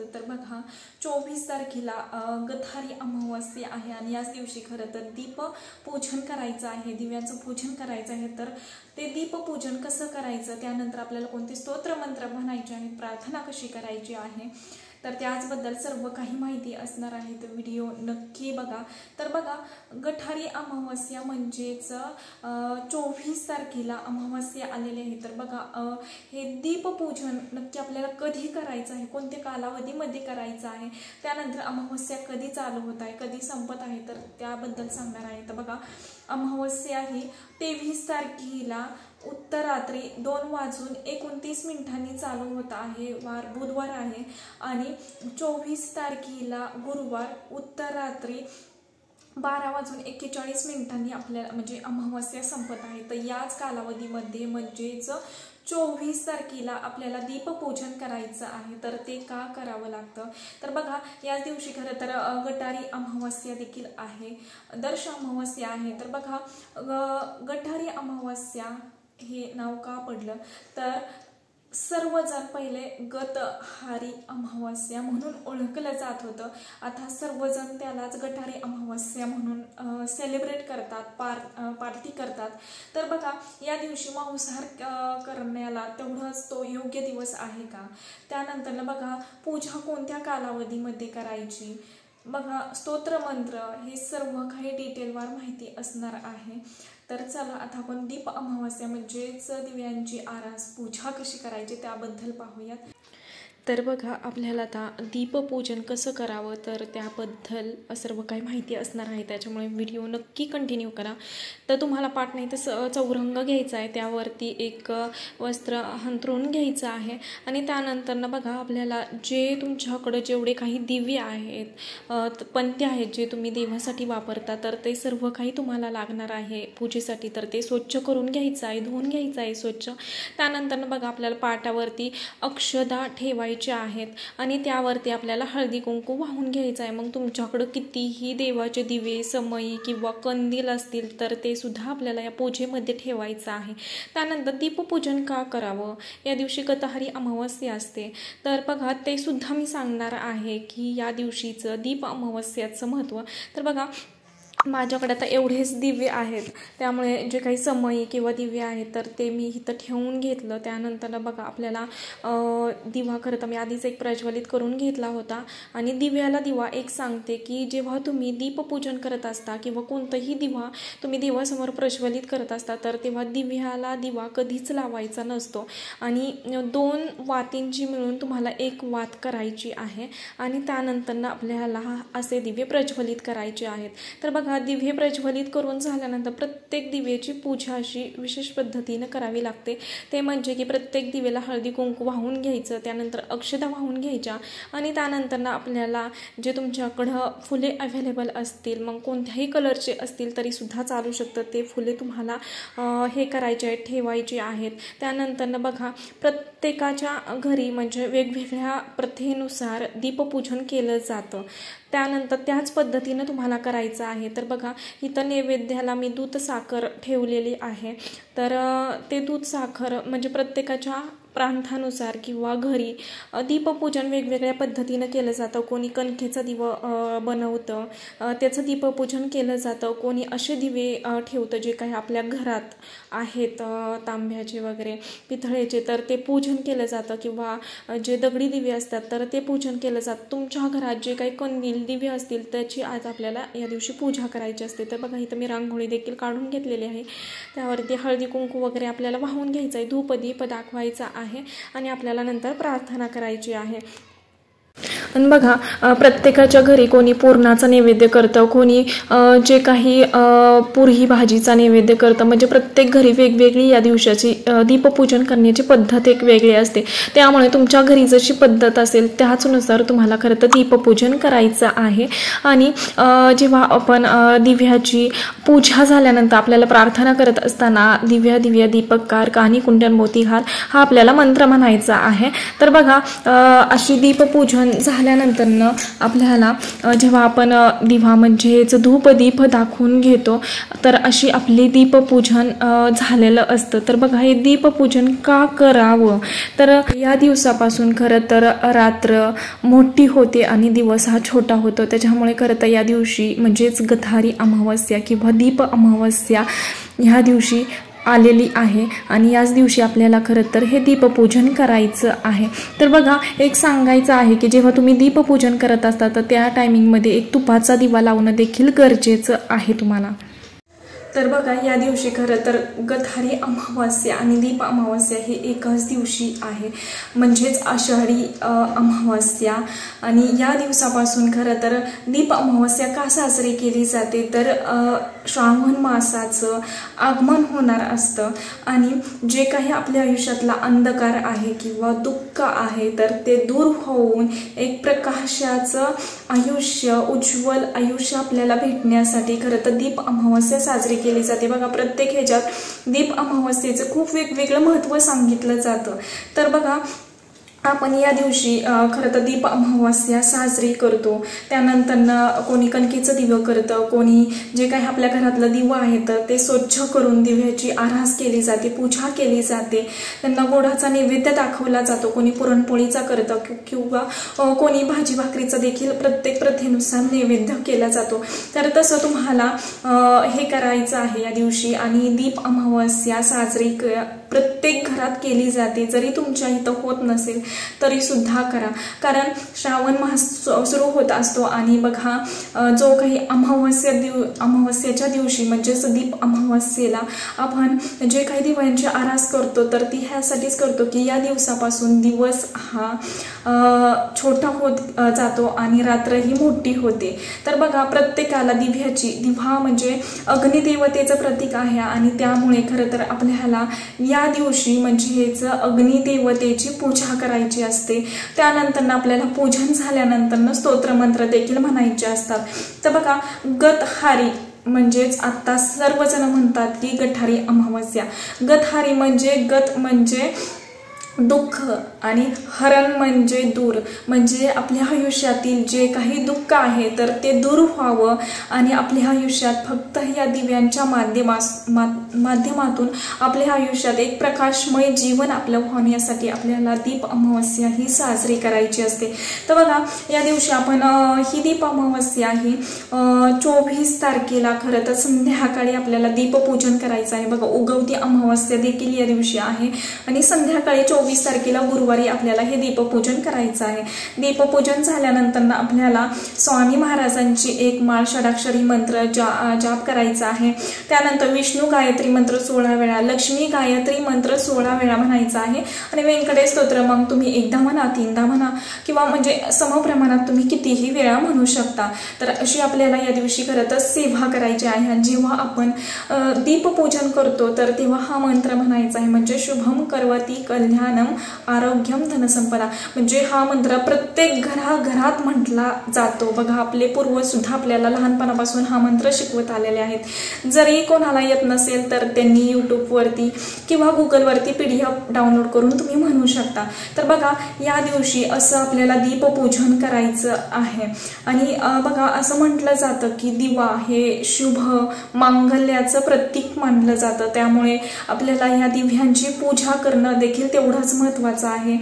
होतं तर बघा 24 तारखेला गथारी अमावस्या आहे आणि याच दिवशी खरं तर दीपपूजन करायचं आहे, दिव्याचं पूजन करायचं आहे। तर ते दीपपूजन कसं करायचं, त्यानंतर आपल्याला कोणते स्तोत्र मंत्र म्हणायचे आहेत, प्रार्थना कशी करायची आहे, तर त्याचबद्दल सर्व काही माहिती असणार आहे। तर व्हिडिओ नक्की बघा। तर बघा गठारी अमावस्या म्हणजेच 24 तारखेला अमावस्या आलेली आहे। तर बघा हे दीपपूजन नक्की आपल्याला कधी करायचं आहे, कोणत्या कालावधीमध्ये करायचं आहे, त्यानंतर अमावस्या कधी चालू होत आहे, कधी संपत आहे, तर त्याबद्दल सांगणार आहे। तर बघा अमावस्या ही 23 तारखेला उत्तरात्री 2:29 चालू होत आहे, वार बुधवार आहे। आणि 24 तारखेला गुरुवार उत्तरात्री 12:41 आपल्याला म्हणजे अमावस्या संपत आहे। तर याच कालावधीमध्ये म्हणजेच 24 तारखेला आपल्याला दीपपूजन करायचं आहे। तर ते का करावं लागतं, तर बघा याच दिवशी खरं तर गटारी अमावस्या देखील आहे, दर्श अमावस्या आहे। तर बघा गटारी अमावस्या हे नाव का पडलं, तर सर्वजण पहिले गतहारी अमावस्या म्हणून ओळखलं जात होतं, आता सर्वजण त्यालाच गटारी अमावस्या म्हणून सेलिब्रेट करतात, पार्टी करतात। तर बघा या दिवशी मांसाहार करण्याला तेवढंच तो योग्य दिवस आहे का, त्यानंतर बघा पूजा कोणत्या कालावधीमध्ये करायची, बघा स्तोत्र मंत्र हे सर्व काही डिटेलवर माहिती असणार आहे। तर चला आता आपण दीप अमावस्या म्हणजेच दिव्यांची आरास पूजा कशी करायची त्याबद्दल पाहूयात। तर बघा आपल्याला आता दीपपूजन कसं करावं तर त्याबद्दल सर्व काही माहिती असणार आहे, त्याच्यामुळे व्हिडिओ नक्की कंटिन्यू करा। तर तुम्हाला पाठ नाही तर चौरंग घ्यायचा आहे, त्यावरती एक वस्त्र अंथरून घ्यायचं आहे आणि त्यानंतर बघा आपल्याला जे तुमच्याकडे जेवढे काही दिवे आहेत, पणत्या आहेत जे तुम्ही देवासाठी वापरता, तर ते सर्व काही तुम्हाला लागणार आहे पूजेसाठी। तर ते स्वच्छ करून घ्यायचं आहे, धुवून घ्यायचं आहे स्वच्छ। त्यानंतर बघा आपल्याला पाटावरती अक्षदा ठेवायची आहेत आणि त्यावरती आपल्याला हळदी कुंकू वाहून घ्यायचं आहे। मग तुमच्याकडे कितीही देवाचे दिवे समई किंवा कंदील असतील तर ते सुद्धा आपल्याला या पूजेमध्ये ठेवायचं आहे। त्यानंतर दीपपूजन का करावं, या दिवशी गतहारी अमावस्या असते, तर बघा ते सुद्धा मी सांगणार आहे की या दिवशीचं दीप अमावस्याचं महत्त्व। तर बघा माझ्याकडे आता एवढेच दिवे आहेत, त्यामुळे जे काही समई किंवा दिवे आहेत तर ते मी इथं ठेवून घेतलं। त्यानंतर बघा आपल्याला दिवा खरं तर मी आधीच एक प्रज्वलित करून घेतला होता आणि दिव्याला दिवा एक सांगते की जेव्हा तुम्ही दीपपूजन करत असता किंवा कोणताही दिवा तुम्ही देवासमोर प्रज्वलित करत असता तर तेव्हा दिव्याला दिवा कधीच लावायचा नसतो आणि 2 वातींची मिळून तुम्हाला एक वात करायची आहे आणि त्यानंतर आपल्याला असे दिवे प्रज्वलित करायचे आहेत। तर बघा दिवे प्रज्वलित करून झाल्यानंतर प्रत्येक दिव्याची पूजा अशी विशेष पद्धतीने करावी लागते। ते म्हणजे की प्रत्येक दिवेला हळदी कुंकू वाहून घ्यायचं, त्यानंतर अक्षदा वाहून घ्यायच्या आणि त्यानंतर आपल्याला जे तुमच्याकडं फुले अवेलेबल असतील, मग कोणत्याही कलरचे असतील तरी सुद्धा चालू शकतं, ते फुले तुम्हाला हे करायचे आहेत, ठेवायचे आहेत। त्यानंतर बघा प्रत्येकाच्या घरी म्हणजे वेगवेगळ्या प्रथेनुसार दीपपूजन केलं जातं, त्यानंतर त्याच पद्धतीने तुम्हाला करायचं आहे। तर बघा इथं नैवेद्याला मी दूध साखर ठेवलेली आहे, तर ते दूध साखर म्हणजे प्रत्येकाच्या प्रांतानुसार किंवा घरी दीपपूजन वेगवेगळ्या पद्धतीने केलं जातं। कोणी कणकेचा दिवा बनवतं, त्याचं दीपपूजन केलं जातं, कोणी असे दिवे ठेवतं जे काही आपल्या घरात आहेत तांब्याचे वगैरे पितळेचे, तर ते पूजन केलं जातं, किंवा जे दगडी दिवे असतात तर ते पूजन केलं जातं। तुमच्या घरात जे काही कंदील दिवे असतील त्याची आज आपल्याला या दिवशी पूजा करायची असते। तर बघा इथं मी रांगोळी देखील काढून घेतलेली आहे, त्यावरती हळदी कुंकू वगैरे आपल्याला वाहून घ्यायचं आहे, धूपदीप दाखवायचा आहे आणि आपल्याला नंतर प्रार्थना करायची आहे। आणि बघा प्रत्येकाच्या घरी कोणी पुरणाचा नैवेद्य करतं, कोणी जे काही पुरी भाजीचा नैवेद्य करतं, म्हणजे प्रत्येक घरी वेगवेगळी या दिवसाची दीपपूजन करण्याची पद्धत एक वेगळी असते। त्यामुळे तुमच्या घरी जशी पद्धत असेल त्याचनुसार तुम्हाला खरं तर दीपपूजन करायचं आहे। आणि जेव्हा आपण दिव्याची पूजा झाल्यानंतर आपल्याला प्रार्थना करत असताना दिव्या दिव्या दीपकार कानी कुंडन मोतीहार हा आपल्याला मंत्र म्हणायचा आहे। तर बघा अशी दीपपूजन झाले झाल्यानंतर आपल्याला जेव्हा आपण दिवा म्हणजेच धूप दीप दाखवून घेतो तर अशी आपली दीपपूजन झालेलं असतं. तर बघा हे दीपपूजन का करावं, तर या दिवसापासून खरं तर रात्र मोठी होते आणि दिवस हा छोटा होतो. त्याच्यामुळे खरं तर या दिवशी म्हणजेच गथारी अमावस्या किंवा दीप अमावस्या ह्या दिवशी आलेली आहे आणि याच दिवशी आपल्याला खरं तर हे दीपपूजन करायचं आहे. तर बघा एक सांगायचं आहे की जेव्हा तुम्ही दीपपूजन करत असता तर त्या टायमिंगमध्ये एक तुपाचा दिवा लावणं देखील गरजेचं आहे तुम्हाला. तर बघा या दिवशी खरं तर गथारी अमावस्या आणि दीप अमावस्या हे एकाच दिवशी आहे, म्हणजेच आषाढी अमावस्या. आणि या दिवसापासून खरं तर दीप अमावस्या का साजरी केली जाते, तर श्रावण मासाचं आगमन होणार असतं आणि जे काही आपल्या आयुष्यातला अंधकार आहे किंवा दुःख आहे तर ते दूर होऊन एक प्रकाशाचं आयुष्य, उज्ज्वल आयुष्य आपल्याला भेटण्यासाठी खरं तर दीप अमावस्या साजरी केली जाते. बघा प्रत्येक ह्याच्यात दीप अमावस्येचं खूप वेगवेगळं महत्त्व सांगितलं जातं. तर बघा आपण या दिवशी खरं तर दीप अमावस्या साजरी करतो. त्यानंतर कोणी कणकेचं दिवं करतं, कोणी जे काही आपल्या घरातलं दिवं आहे तर ते स्वच्छ करून दिव्याची आरास केली जाते, पूजा केली जाते, त्यांना गोडाचा नैवेद्य दाखवला जातो. कोणी पुरणपोळीचा करतं किंवा कोणी भाजी भाकरीचा देखील प्रत्येक प्रथेनुसार नैवेद्य केला जातो. तर तसं तुम्हाला हे करायचं आहे या दिवशी. आणि दीप अमावस्या साजरी प्रत्येक घरात केली जाते. जरी तुमच्या इथं होत नसेल तरी सुद्धा करा, कारण श्रावण मास सुरू होत असतो आणि बघा जो काही अमावस्याच्या दिवशी म्हणजेच दीप अमावस्येला आपण जे काही दिव्यांची आरास करतो तर ती ह्यासाठीच करतो की या दिवसापासून दिवस हा छोटा होत जातो आणि रात्र ही मोठी होते. तर बघा प्रत्येकाला दिवा म्हणजे अग्निदेवतेचं प्रतीक आहे आणि त्यामुळे खरं तर आपल्याला या दिवशी म्हणजेच अग्निदेवतेची पूजा करायची असते. त्यानंतर आपल्याला पूजन झाल्यानंतर स्तोत्रमंत्र देखील म्हणायचे असतात. तर बघा गतहारी म्हणजेच आता सर्वजण म्हणतात की गठारी अमावस्या. गतहारी म्हणजे गत म्हणजे दुःख आणि हरण म्हणजे दूर, म्हणजे आपल्या आयुष्यातील जे काही दुःख आहे तर ते दूर व्हावं आणि आपल्या आयुष्यात फक्त या दिव्यांच्या माध्यमातून आपल्या आयुष्यात एक प्रकाशमय जीवन आपलं होण्यासाठी आपल्याला दीप अमावस्या ही साजरी करायची असते. तर बघा या दिवशी आपण ही दीप अमावस्या ही 24 तारखेला खरं तर संध्याकाळी आपल्याला दीपपूजन करायचं आहे. बघा उगवती अमावस्या देखील या दिवशी आहे आणि संध्याकाळी 24 तारखेला गुरुवारी आपल्याला हे दीपपूजन करायचं आहे. दीपपूजन झाल्यानंतर आपल्याला स्वामी महाराजांची एक माळ षडाक्षरी मंत्र जाप करायचा आहे. त्यानंतर विष्णू गायत्री मंत्र 16 वेळा, लक्ष्मी गायत्री मंत्र 16 वेळा म्हणायचा आहे आणि व्यंकटेश स्तोत्र मग तुम्ही एकदा म्हणा, तीनदा म्हणा किंवा म्हणजे समप्रमाणात तुम्ही कितीही वेळा म्हणू शकता. तर अशी आपल्याला या दिवशी खरं तर सेवा करायची आहे. आणि जेव्हा आपण दीपपूजन करतो तर तेव्हा हा मंत्र म्हणायचा आहे, म्हणजे शुभम करवती कल्याणम आरोग्यम धनसंपदा. म्हणजे हा मंत्र प्रत्येक घरात म्हटला जातो. बघा आपले पूर्वज सुद्धा आपल्याला लहानपणापासून हा मंत्र शिकवत आलेले आहेत. जरी कोणाला येत नसेल तर त्यांनी यूट्यूबवरती किंवा गुगलवरती PDF डाउनलोड करून तुम्ही म्हणू शकता. तर बघा या दिवशी असं आपल्याला दीपपूजन करायचं आहे. आणि बघा असं म्हटलं जातं की दिवा हे शुभ मांगल्याचं प्रतीक मानलं जातं. त्यामुळे आपल्याला या दिव्यांची पूजा करणं देखील तेवढंच महत्वाचं आहे.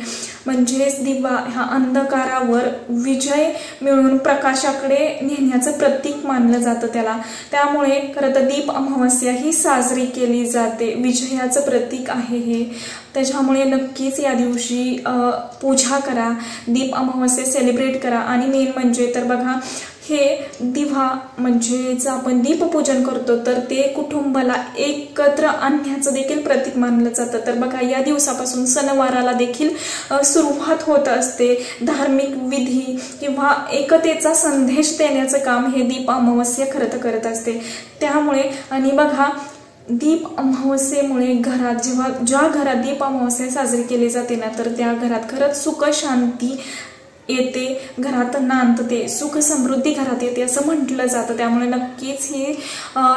म्हणजेच दिवा ह्या अंधकारावर विजय मिळवून प्रकाशाकडे नेण्याचं प्रतीक मानलं जातं त्याला. त्यामुळे खरं तर दीप अमावस्या ही साजरी केली जाते. विजयाचं प्रतीक आहे हे. त्याच्यामुळे नक्कीच या दिवशी पूजा करा, दीप अमावस्या सेलिब्रेट करा. आणि मेन म्हणजे तर बघा हे दिवा म्हणजे जर आपण दीपपूजन करतो तर ते कुटुंबाला एकत्र आणण्याचं देखील प्रतीक मानलं जातं. तर बघा या दिवसापासून सणवाराला देखील सुरुवात होत असते. धार्मिक विधी किंवा एकतेचा संदेश देण्याचं काम हे दीप अमावस्या खरं तर करत असते. त्यामुळे आणि बघा दीप अमावस्येमुळे घरात ज्या घरात दीप अमावस्या साजरी केली जाते ना तर त्या घरात खरंच सुख शांती येते, घरात नांदते, सुख समृद्धी घरात येते असं म्हटलं जातं. त्यामुळे नक्कीच ही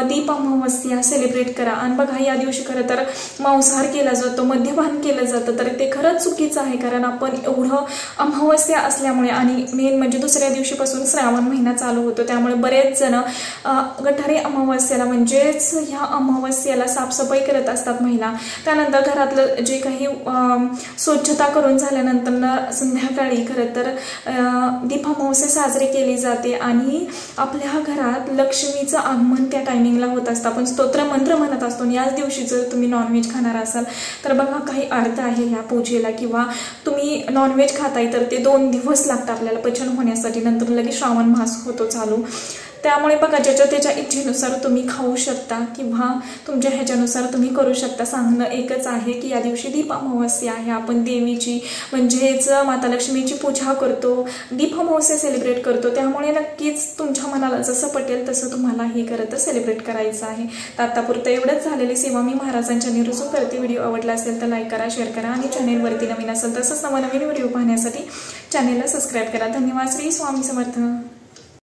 दीप अमावस्या सेलिब्रेट करा. आणि बघा या दिवशी खरं तर मांसाहार केला जातो, मद्यपान केलं जातं, तर ते खरंच चुकीचं आहे. कारण आपण एवढं अमावस्या असल्यामुळे आणि मेन म्हणजे दुसऱ्या दिवशीपासून श्रावण महिना चालू होतो, त्यामुळे बरेच जण गठारी अमावस्याला म्हणजेच ह्या अमावस्याला साफसफाई करत असतात महिला. त्यानंतर घरातलं जे काही स्वच्छता करून झाल्यानंतर संध्याकाळी खरं तर दीप अमावस्या साजरी केली जाते आणि आपल्या घरात लक्ष्मीचं आगमन त्या टायमिंगला होत असतं. आपण स्तोत्र मंत्र म्हणत असतो. याच दिवशी जर तुम्ही नॉनव्हेज खाणार असाल तर बघा काही अर्थ आहे ह्या पूजेला, किंवा तुम्ही नॉनव्हेज खाताय तर ते 2 दिवस लागतात आपल्याला पचन होण्यासाठी, नंतर लगेच श्रावण मास होतो चालू. त्यामुळे बघा ज्याच्या त्याच्या इच्छेनुसार तुम्ही खाऊ शकता किंवा तुमच्या ह्याच्यानुसार तुम्ही करू शकता. सांगणं एकच आहे की या दिवशी दीप अमावस्या आहे, आपण देवीची म्हणजेच माता लक्ष्मीची पूजा करतो, दीप अमावस्या सेलिब्रेट करतो. त्यामुळे नक्कीच तुमच्या मनाला जसं पटेल तसं तुम्हाला हे करत सेलिब्रेट करायचं आहे. तर आतापुरतं एवढंच झालेली सेवा मी महाराजांच्या निरुजू करते. व्हिडिओ आवडला असेल तर लाईक करा, शेअर करा आणि चॅनेलवरती नवीन असेल तसंच नवनवीन व्हिडिओ पाहण्यासाठी चॅनेलला सबस्क्राईब करा. धन्यवाद. श्री स्वामी समर्थ.